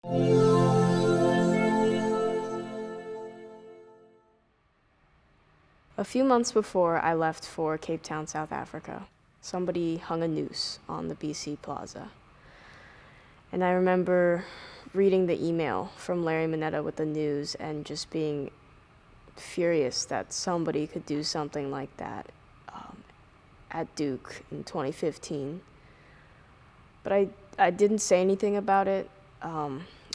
A few months before I left for Cape Town, South Africa, somebody hung a noose on the BC Plaza. And I remember reading the email from Larry Mineta with the news and just being furious that somebody could do something like that at Duke in 2015. But I didn't say anything about it.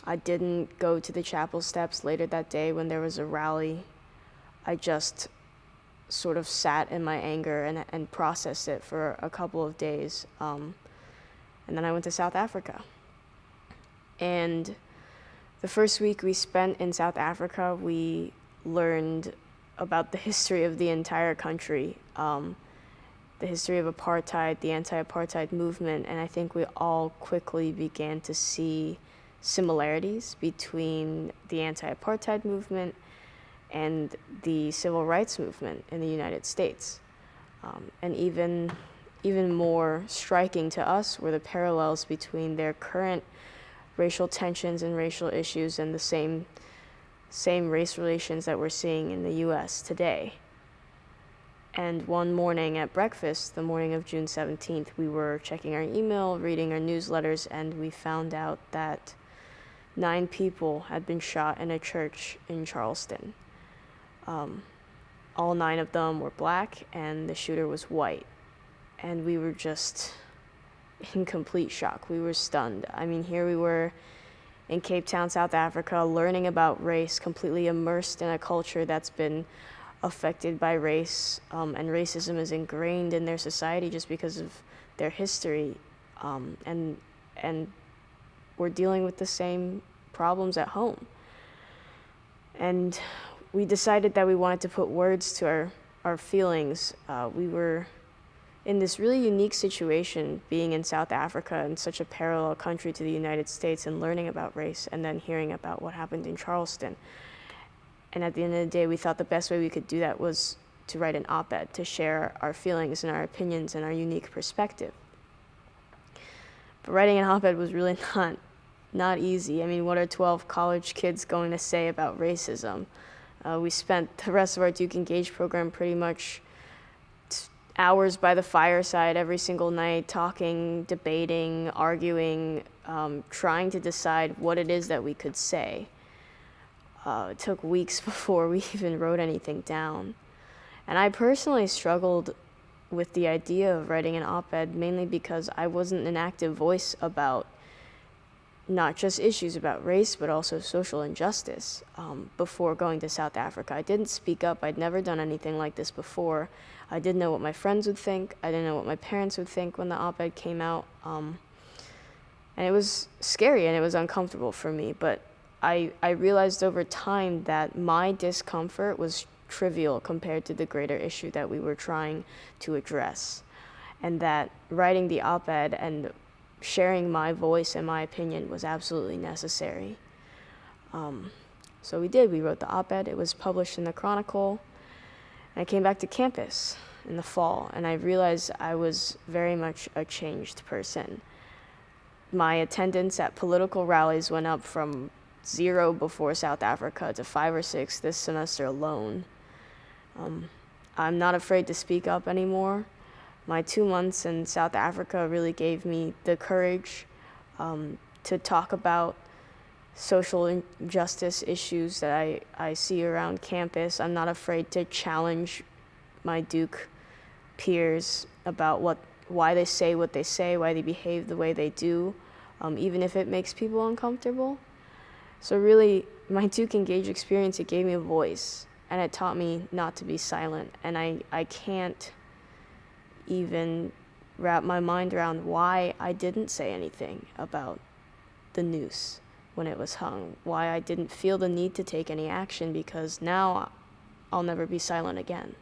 I didn't go to the chapel steps later that day when there was a rally. I just sort of sat in my anger and processed it for a couple of days. And then I went to South Africa. And the first week we spent in South Africa, we learned about the history of the entire country, the history of apartheid, the anti-apartheid movement, and I think we all quickly began to see similarities between the anti-apartheid movement and the civil rights movement in the United States. And even more striking to us were the parallels between their current racial tensions and racial issues and the same race relations that we're seeing in the US today. And one morning at breakfast, the morning of June 17th, we were checking our email, reading our newsletters, and we found out that 9 people had been shot in a church in Charleston. All 9 of them were black, and the shooter was white. And we were just in complete shock. We were stunned. I mean, here we were in Cape Town, South Africa, learning about race, completely immersed in a culture that's been affected by race, and racism is ingrained in their society just because of their history, and we're dealing with the same problems at home. And we decided that we wanted to put words to our feelings. We were in this really unique situation, being in South Africa, in such a parallel country to the United States, and learning about race, and then hearing about what happened in Charleston. And at the end of the day, we thought the best way we could do that was to write an op-ed, to share our feelings and our opinions and our unique perspective. But writing an op-ed was really not easy. I mean, what are 12 college kids going to say about racism? We spent the rest of our DukeEngage program pretty much hours by the fireside every single night, talking, debating, arguing, trying to decide what it is that we could say. It took weeks before we even wrote anything down. And I personally struggled with the idea of writing an op-ed, mainly because I wasn't an active voice about not just issues about race, but also social injustice before going to South Africa. I didn't speak up. I'd never done anything like this before. I didn't know what my friends would think. I didn't know what my parents would think when the op-ed came out. And it was scary and it was uncomfortable for me, but I realized over time that my discomfort was trivial compared to the greater issue that we were trying to address, and that writing the op-ed and sharing my voice and my opinion was absolutely necessary. So we did. We wrote the op-ed. It was published in the Chronicle, and I came back to campus in the fall, and I realized I was very much a changed person. My attendance at political rallies went up from 0 before South Africa to 5 or 6 this semester alone. I'm not afraid to speak up anymore. My 2 months in South Africa really gave me the courage to talk about social injustice issues that I see around campus. I'm not afraid to challenge my Duke peers about why they say what they say, why they behave the way they do, even if it makes people uncomfortable. So really, my DukeEngage experience, it gave me a voice, and it taught me not to be silent. And I can't even wrap my mind around why I didn't say anything about the noose when it was hung, why I didn't feel the need to take any action, because now I'll never be silent again.